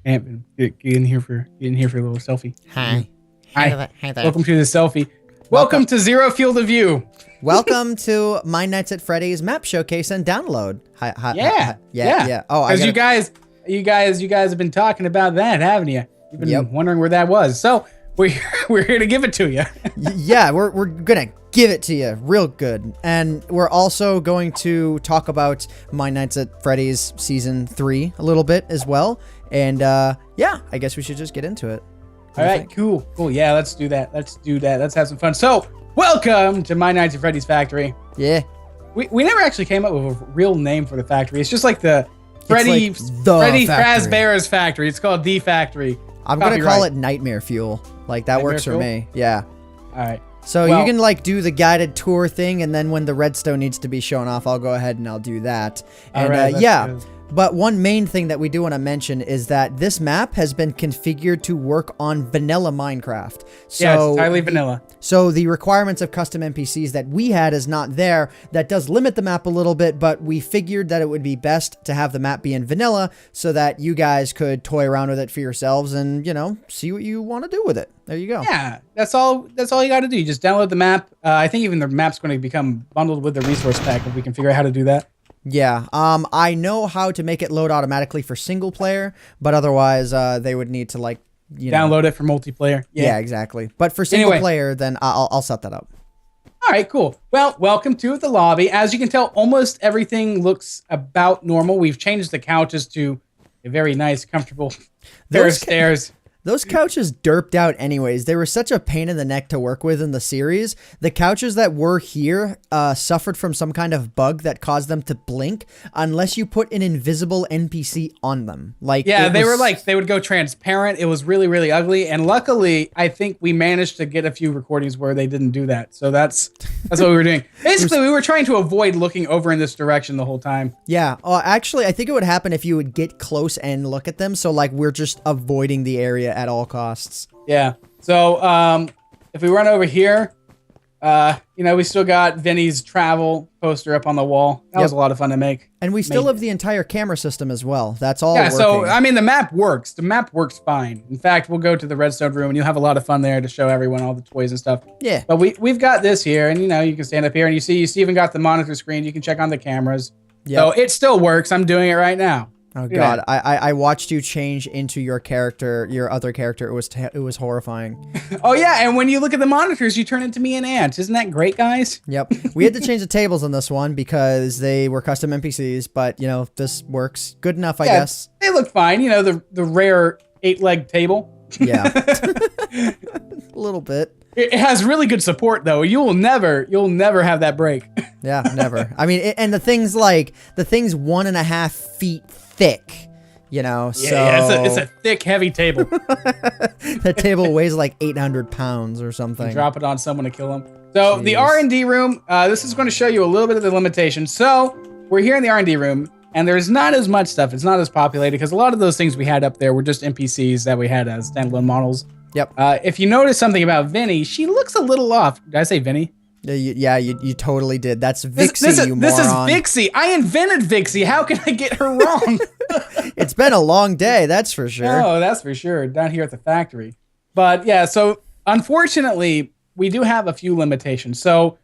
Get in here for a little selfie. Hi. Hi. Hi there. Welcome to the selfie. Welcome to Zero Field of View. Welcome to My Nights at Freddy's map showcase and download. Yeah. Oh, because you guys have been talking about that, haven't you? You've been wondering where that was. So we're here to give it to you. Yeah, we're gonna give it to you real good, and we're also going to talk about My Nights at Freddy's season 3 a little bit as well. And yeah, I guess we should just get into it. All right, cool. Yeah, let's do that. Let's have some fun. So, welcome to My Nights at Freddy's Factory. Yeah. We never actually came up with a real name for the factory. It's just like the Freddy Fazbear's Factory. It's called The Factory. I'm going to call it Nightmare Fuel. Like, that works for me. Yeah. All right. So you can like do the guided tour thing, and then when the redstone needs to be shown off, I'll go ahead and I'll do that. And yeah. Good. But one main thing that we do want to mention is that this map has been configured to work on vanilla Minecraft. So yeah, it's entirely vanilla. So the requirements of custom NPCs that we had is not there. That does limit the map a little bit, but we figured that it would be best to have the map be in vanilla so that you guys could toy around with it for yourselves and, you know, see what you want to do with it. There you go. Yeah, that's all you got to do. You just download the map. I think even the map's going to become bundled with the resource pack if we can figure out how to do that. Yeah, I know how to make it load automatically for single player, but otherwise they would need to like download it for multiplayer. Yeah, exactly. But for single player, then I'll set that up. All right, cool. Well, welcome to the lobby. As you can tell, almost everything looks about normal. We've changed the couches to a very nice, comfortable pair of stairs. Those couches derped out anyways. They were such a pain in the neck to work with in the series. The couches that were here suffered from some kind of bug that caused them to blink unless you put an invisible NPC on them. Like they would go transparent. It was really, really ugly. And luckily, I think we managed to get a few recordings where they didn't do that. So that's what we were doing. Basically, we were trying to avoid looking over in this direction the whole time. Yeah. Actually, I think it would happen if you would get close and look at them. So like we're just avoiding the area at all costs. Yeah. So if we run over here, we still got Vinny's travel poster up on the wall. That was a lot of fun to make. And we still have the entire camera system as well. That's all working. So, I mean, the map works. The map works fine. In fact, we'll go to the Redstone room, and you'll have a lot of fun there to show everyone all the toys and stuff. Yeah. But we've got this here, and, you can stand up here, and you even got the monitor screen. You can check on the cameras. Yep. So it still works. I'm doing it right now. Oh God! I watched you change into your character, your other character. It was horrifying. Oh yeah, and when you look at the monitors, you turn into me and Ant. Isn't that great, guys? Yep. We had to change the tables on this one because they were custom NPCs, but this works good enough, I guess. They look fine. The rare 8-leg table. Yeah. A little bit. It has really good support though. You'll never have that break. Yeah, never. I mean, and the thing's 1.5 feet thick, so it's a thick, heavy table. That table weighs like 800 pounds or something. Drop it on someone to kill them. So the R&D room, this is going to show you a little bit of the limitations. So we're here in the R&D room, and there's not as much stuff. It's not as populated because a lot of those things we had up there were just NPCs that we had as standalone models. Yep. If you notice something about Vinny, she looks a little off. Did I say Vinny? Yeah, you totally did. That's Vixie, you moron. This is Vixie. I invented Vixie. How can I get her wrong? It's been a long day, that's for sure. Oh, that's for sure. Down here at the factory. But yeah, so unfortunately, we do have a few limitations. So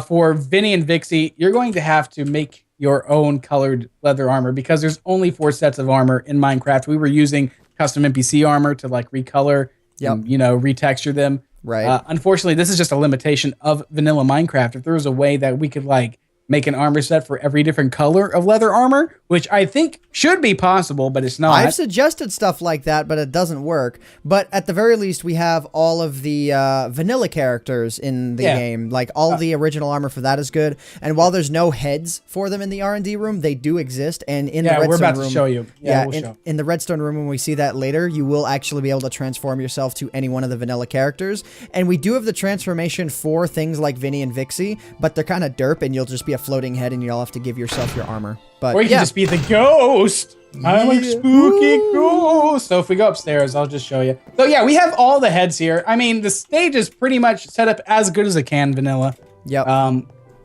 for Vinny and Vixie, you're going to have to make your own colored leather armor because there's only 4 sets of armor in Minecraft. We were using custom NPC armor to like recolor, and, retexture them. Right. Unfortunately, this is just a limitation of vanilla Minecraft. If there was a way that we could like make an armor set for every different color of leather armor, which I think should be possible, but it's not. I've suggested stuff like that, but it doesn't work. But at the very least, we have all of the vanilla characters in the game. Like all the original armor for that is good. And while there's no heads for them in the R&D room, they do exist. And in the Redstone we're about room, to show you. In the Redstone room, when we see that later, you will actually be able to transform yourself to any one of the vanilla characters. And we do have the transformation for things like Vinny and Vixie, but they're kind of derp, and you'll just be a floating head, and you'll have to give yourself your armor. But or you can just be the ghost. I'm a spooky ghost. So if we go upstairs, I'll just show you. So yeah, we have all the heads here. I mean, the stage is pretty much set up as good as it can, vanilla. Yep.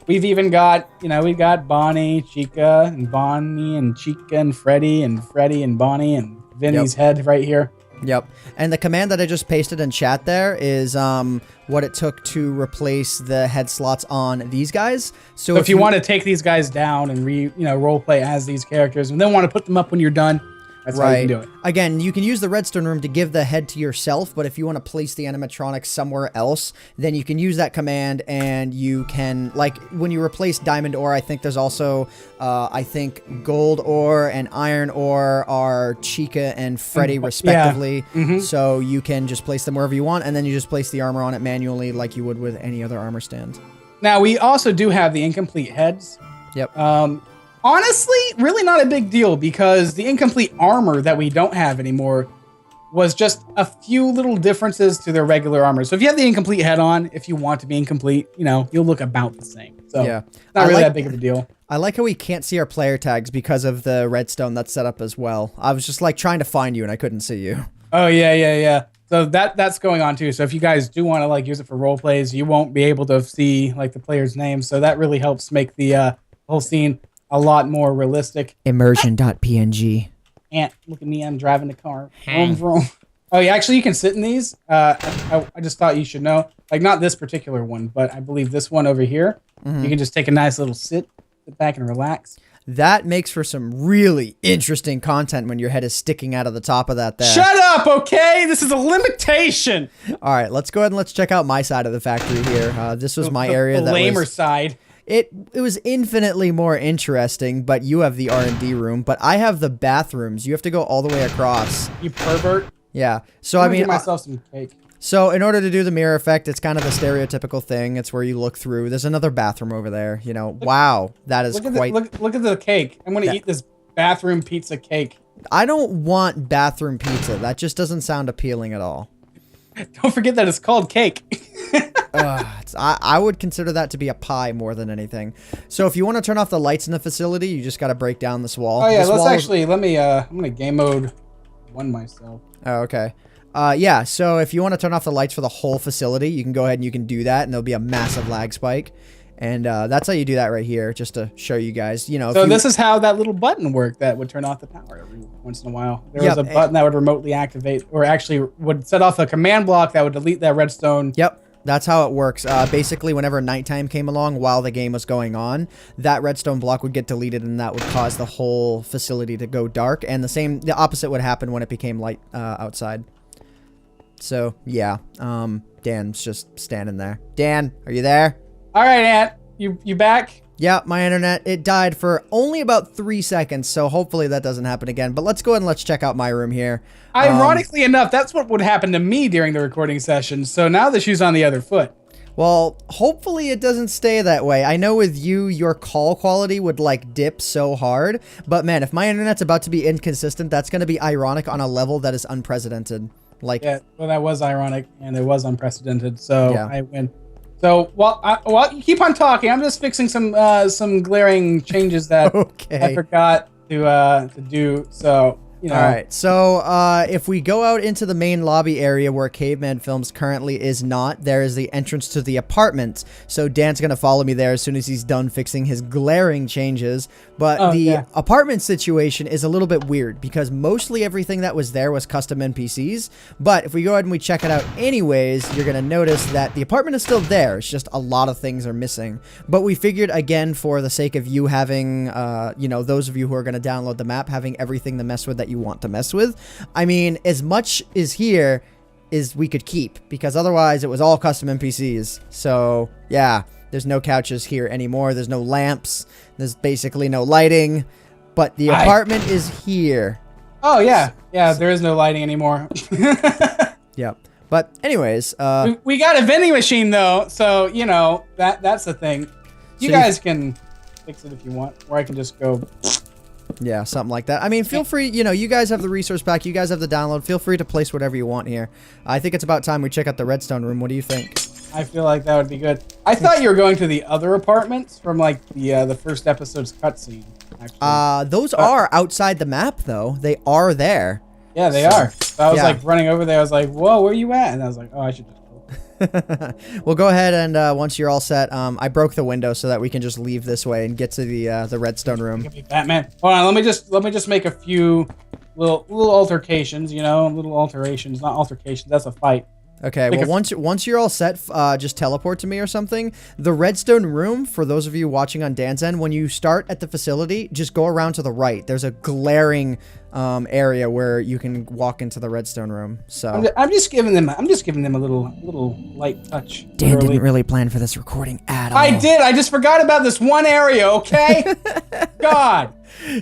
We've even got, we've got Bonnie, Chica, and Bonnie, and Chica, and Freddy and Bonnie, and Vinny's head right here. Yep. And the command that I just pasted in chat there is what it took to replace the head slots on these guys. So if you want to take these guys down and role play as these characters and then want to put them up when you're done, that's how you can do it. Again, you can use the redstone room to give the head to yourself, but if you want to place the animatronic somewhere else, then you can use that command and you can, like, when you replace diamond ore, I think there's also, I think gold ore and iron ore are Chica and Freddy respectively. Yeah. So you can just place them wherever you want, and then you just place the armor on it manually like you would with any other armor stand. Now, we also do have the incomplete heads. Yep. Honestly, really not a big deal because the incomplete armor that we don't have anymore was just a few little differences to their regular armor. So if you have the incomplete head on, if you want to be incomplete, you'll look about the same. So yeah, not really that big of a deal. I like how we can't see our player tags because of the redstone that's set up as well. I was just like trying to find you and I couldn't see you. Oh, yeah. So that's going on too. So if you guys do want to like use it for role plays, you won't be able to see like the player's name. So that really helps make the whole scene a lot more realistic. Immersion.png. Ant, look at me, I'm driving the car. Vroom, vroom. Oh, yeah, actually, you can sit in these. I just thought you should know. Like, not this particular one, but I believe this one over here. You can just take a nice little sit back and relax. That makes for some really interesting content when your head is sticking out of the top of that there. Shut up, okay? This is a limitation. All right, let's go ahead and let's check out my side of the factory here. This was my area. The lamer side. It was infinitely more interesting, but you have the R&D room, but I have the bathrooms. You have to go all the way across. You pervert. Yeah. So I mean, give myself some cake. So in order to do the mirror effect, it's kind of the stereotypical thing. It's where you look through. There's another bathroom over there. Wow, that is look at the cake. I'm gonna eat this bathroom pizza cake. I don't want bathroom pizza. That just doesn't sound appealing at all. Don't forget that it's called cake. I would consider that to be a pie more than anything. So if you want to turn off the lights in the facility, you just got to break down this wall. Oh yeah, I'm gonna game mode 1 myself. Oh, okay. Yeah, so if you want to turn off the lights for the whole facility, you can go ahead and you can do that, and there'll be a massive lag spike. And that's how you do that right here, just to show you guys. So this is how that little button worked that would turn off the power every once in a while. There was a button that would remotely activate, or actually would set off a command block that would delete that redstone. Yep. That's how it works. Basically, whenever nighttime came along while the game was going on, that redstone block would get deleted, and that would cause the whole facility to go dark. And the opposite would happen when it became light outside. So yeah, Dan's just standing there. Dan, are you there? All right, Ant, you back? Yeah, my internet, it died for only about 3 seconds, so hopefully that doesn't happen again. But let's go ahead and let's check out my room here. Ironically enough, that's what would happen to me during the recording session, so now the shoe's on the other foot. Well, hopefully it doesn't stay that way. I know with you, your call quality would like dip so hard, but man, if my internet's about to be inconsistent, that's going to be ironic on a level that is unprecedented. Yeah, well, that was ironic, and it was unprecedented, so yeah. I win. So while you keep on talking, I'm just fixing some glaring changes that I forgot to do. So All right. So if we go out into the main lobby area where Caveman Films currently is not, there is the entrance to the apartments. So Dan's going to follow me there as soon as he's done fixing his glaring changes. But the apartment situation is a little bit weird because mostly everything that was there was custom NPCs. But if we go ahead and we check it out anyways, you're going to notice that the apartment is still there. It's just a lot of things are missing. But we figured, again, for the sake of you having, those of you who are going to download the map, having everything to mess with that you want to mess with. I mean, as much is here as we could keep, because otherwise it was all custom NPCs. So yeah, there's no couches here anymore. There's no lamps. There's basically no lighting, but the apartment is here. Oh yeah. Yeah. There is no lighting anymore. Yep. But anyways, we got a vending machine though. So, that's the thing. You guys can fix it if you want, or I can just go. Yeah, something like that. I mean, feel free, you guys have the resource pack, you guys have the download, feel free to place whatever you want here. I think it's about time we check out the Redstone room. What do you think? I feel like that would be good. I thought you were going to the other apartments from, like, the first episode's cutscene, actually. Those are outside the map, though. They are there. Yeah, they are. So I was, like, running over there. I was like, whoa, where are you at? And I was like, oh, I should just go. Well, go ahead and once you're all set, I broke the window so that we can just leave this way and get to the Redstone room. Batman. Hold on, let me just make a few little altercations, you know, little alterations, not altercations. That's a fight. Okay, well, once you're all set, just teleport to me or something. The redstone room, for those of you watching on Dan's End, when you start at the facility, just go around to the right. There's a glaring area where you can walk into the redstone room. So I'm just giving them a little light touch. Dan didn't really plan for this recording at all. I did. I just forgot about this one area. Okay. God.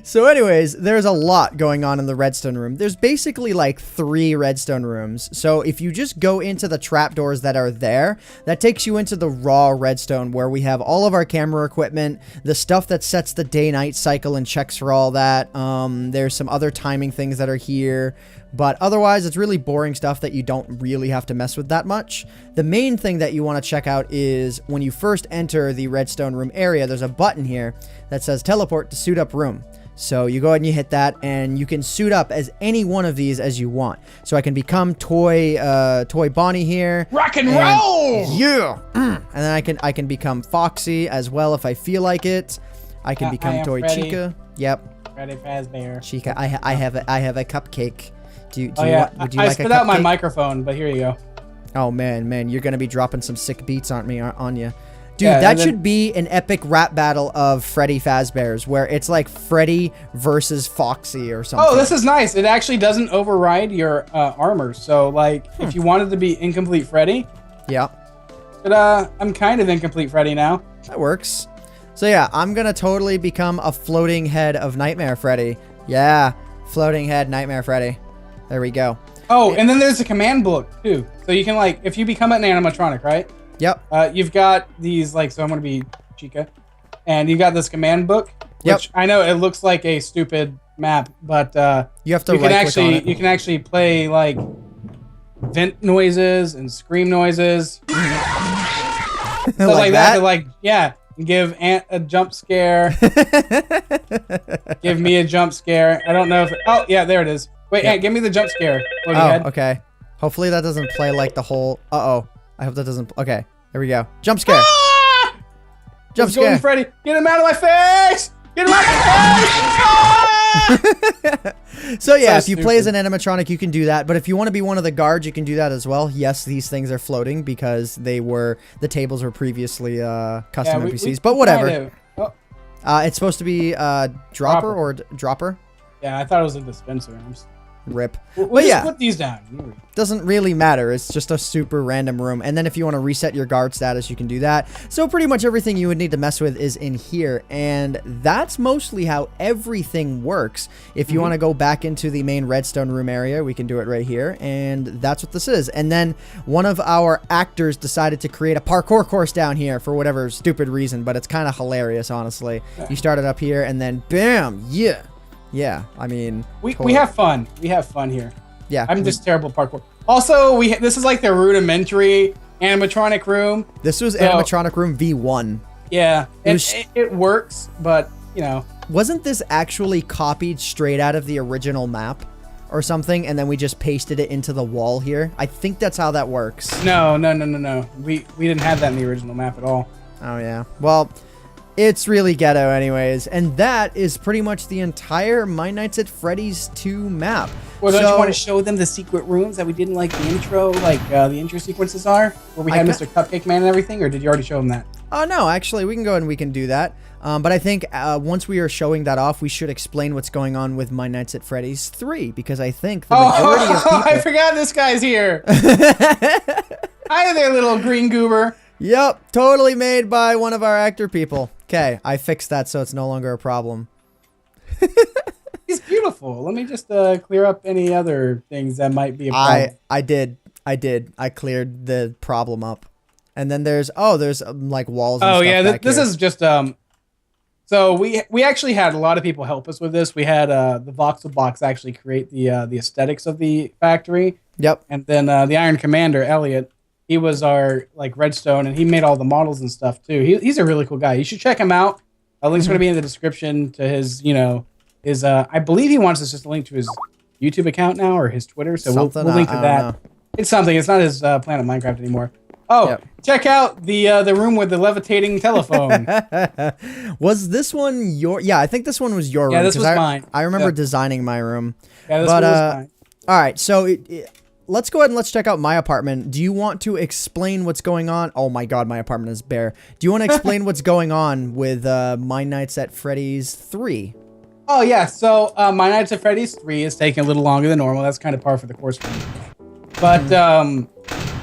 So anyways, there's a lot going on in the redstone room. There's basically like 3 redstone rooms. So if you just go into the trapdoors that are there, that takes you into the raw redstone where we have all of our camera equipment, the stuff that sets the day-night cycle and checks for all that. There's some other timing things that are here. But otherwise, it's really boring stuff that you don't really have to mess with that much. The main thing that you want to check out is when you first enter the redstone room area, there's a button here that says teleport to suit up room. So you go ahead and you hit that, and you can suit up as any one of these as you want. So I can become Toy Bonnie here. Rock and roll! Yeah! And then I can become Foxy as well if I feel like it. I can become Toy Freddy. Chica. Yep. Freddy Fazbear. Chica, I have a cupcake. Would you I like spit a out my cupcake? microphone, but here you go. Oh man, you're gonna be dropping some sick beats on you. Dude, Yeah, that should be an epic rap battle of Freddy Fazbears, where it's like Freddy versus Foxy or something. Oh, this is nice. It actually doesn't override your armor. So, like, if you wanted to be Incomplete Freddy, yeah, but I'm kind of Incomplete Freddy now. that works. So yeah, I'm gonna totally become a floating head of Nightmare Freddy. Yeah, floating head Nightmare Freddy. There we go. Oh, and then there's a command book too. So you can, like, if you become an animatronic, right? Yep. You've got these, like, so I'm gonna be Chica, and you got this command book, which I know it looks like a stupid map, but you have to right-click on it. You can actually play like vent noises and scream noises. So like that? Like, yeah, give Ant a jump scare. Give me a jump scare. I don't know if oh yeah, there it is. Wait, Ant, give me the jump scare. Look ahead. Okay. Hopefully that doesn't play like the whole I hope that doesn't okay. There we go. Jump scare. Ah! Jump Let's scare. go, Freddy. Get him out of my face! Get him out of my face! Ah! So yeah, So if you play as an animatronic, you can do that. But if you want to be one of the guards, you can do that as well. Yes, these things are floating because the tables were previously custom NPCs. But whatever. It's supposed to be dropper or dropper. Yeah, I thought it was a dispenser. Rip. We'll but just yeah, put these down. doesn't really matter. It's just a super random room. And then if you want to reset your guard status, you can do that. So pretty much everything you would need to mess with is in here. And that's mostly how everything works. If you want to go back into the main redstone room area, we can do it right here. And that's what this is. And then one of our actors decided to create a parkour course down here for whatever stupid reason. But it's kind of hilarious, honestly. You started up here and then bam, yeah. Yeah, I mean... We have fun. We have fun here. Yeah. I'm just terrible at parkour. Also, this is like the rudimentary animatronic room. This was animatronic room V1. Yeah, it works, but, you know... Wasn't this actually copied straight out of the original map or something, and then we just pasted it into the wall here? I think that's how that works. No. We didn't have that in the original map at all. Oh, yeah. Well... It's really ghetto anyways, and that is pretty much the entire My Nights at Freddy's 2 map. Well, don't you want to show them the secret rooms that we didn't like the intro, like the intro sequences are, where we had Mr. Cupcake Man and everything, or did you already show them that? Oh, no, actually, we can go ahead and we can do that. But I think once we are showing that off, we should explain what's going on with My Nights at Freddy's 3, because I think the majority of people... I forgot this guy's here! Hi there, little green goober! Yep, totally made by one of our actor people. Okay, I fixed that so it's no longer a problem. He's beautiful. Let me just clear up any other things that might be a problem. I did. I cleared the problem up. And then there's like walls and stuff back this here. is just so we actually had a lot of people help us with this. We had the Voxel Box actually create the aesthetics of the factory. Yep. And then the Iron Commander, Elliot, he was our like Redstone, and he made all the models and stuff too. He's a really cool guy. You should check him out. A link's going to be in the description to his, I believe he wants us just to link to his YouTube account now or his Twitter. So we'll link to that. It's something. It's not his Planet Minecraft anymore. Oh, check out the room with the levitating telephone. Was this one your? Yeah, I think this one was your room. Yeah, this was mine. I remember designing my room. Yeah, this one was mine. All right, so let's go ahead and let's check out my apartment. Do you want to explain what's going on? Oh my God, my apartment is bare. Do you want to explain what's going on with My Nights at Freddy's 3? Oh yeah, so My Nights at Freddy's 3 is taking a little longer than normal. That's kind of par for the course for me. But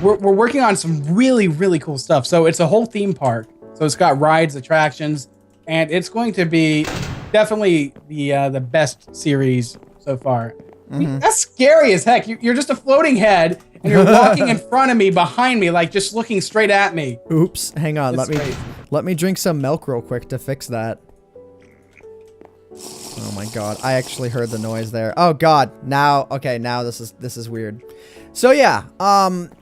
we're working on some really, really cool stuff. So it's a whole theme park. So it's got rides, attractions, and it's going to be definitely the best series so far. I mean, that's scary as heck. You're just a floating head, and you're walking in front of me, behind me, like just looking straight at me. Oops, hang on. It's Let me drink some milk real quick to fix that. Oh my God, I actually heard the noise there. Oh God, now this is weird. So yeah,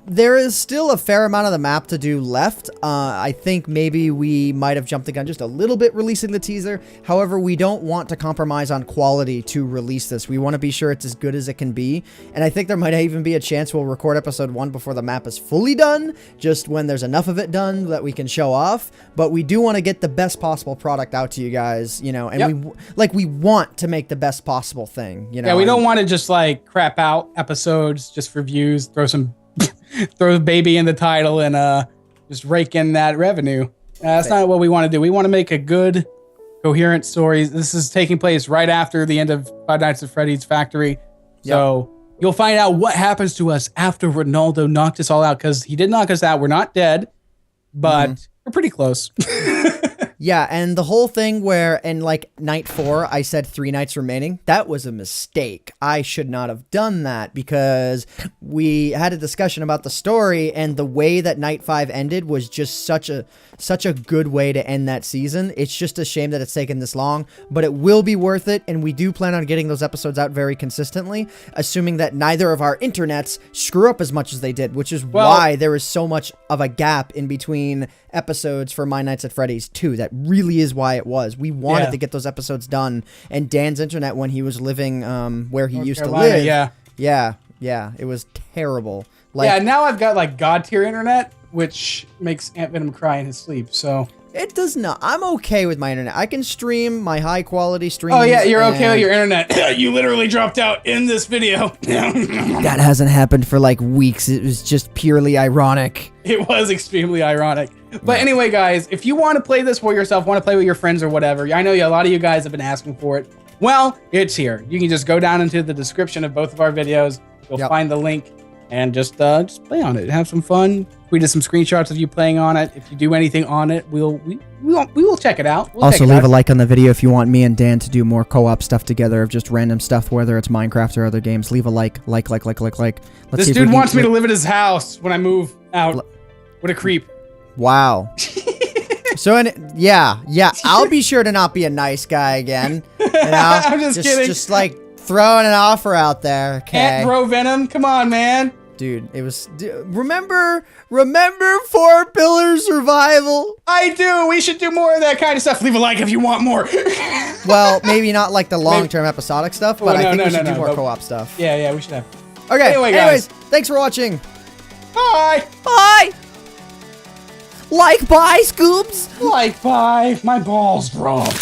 there is still a fair amount of the map to do left. I think maybe we might have jumped the gun just a little bit releasing the teaser. However, we don't want to compromise on quality to release this. We want to be sure it's as good as it can be. And I think there might even be a chance we'll record episode 1 before the map is fully done, just when there's enough of it done that we can show off. But we do want to get the best possible product out to you guys, you know, and we want to make the best possible thing, you know. Yeah, we don't want to just like crap out episodes just for views, throw the baby in the title and just rake in that revenue. That's not what we want to do. We want to make a good, coherent story. This is taking place right after the end of Five Nights at Freddy's Factory. So you'll find out what happens to us after Ronaldo knocked us all out, because he did knock us out. We're not dead, but we're pretty close. Yeah, and the whole thing where in like night 4, I said 3 nights remaining, that was a mistake. I should not have done that, because we had a discussion about the story, and the way that night 5 ended was just such a good way to end that season. It's just a shame that it's taken this long, but it will be worth it, and we do plan on getting those episodes out very consistently, assuming that neither of our internets screw up as much as they did, which is why there is so much of a gap in between episodes for My Nights at Freddy's 2. That really is why it was. We wanted to get those episodes done, and Dan's internet, when he was living where he used to live, it was terrible. Like, now I've got like god tier internet, which makes AntVenom cry in his sleep. So it does not. I'm okay with my internet. I can stream my high quality streams. Oh yeah, you're okay with your internet. You literally dropped out in this video. That hasn't happened for like weeks. It was just purely ironic. It was extremely ironic. But anyway, guys, if you want to play this for yourself, want to play with your friends or whatever, I know a lot of you guys have been asking for it. Well, it's here. You can just go down into the description of both of our videos. You'll find the link and just play on it. Have some fun. We did some screenshots of you playing on it. If you do anything on it, we will check it out. Also, leave a like on the video if you want me and Dan to do more co-op stuff together of just random stuff, whether it's Minecraft or other games. Leave a like. This dude wants me to live at his house when I move out. What a creep. Wow. So, I'll be sure to not be a nice guy again. You know? I'm just kidding. Just like throwing an offer out there. Okay. AntVenom, come on, man. Dude, it was. Remember 4 Pillar Survival? I do. We should do more of that kind of stuff. Leave a like if you want more. Well, maybe not like the long-term episodic stuff, but I think we should do more co-op stuff. Yeah, we should have. Okay. Anyway, anyways, thanks for watching. Bye. Bye. Bye, Scoobs. Bye. My balls drop.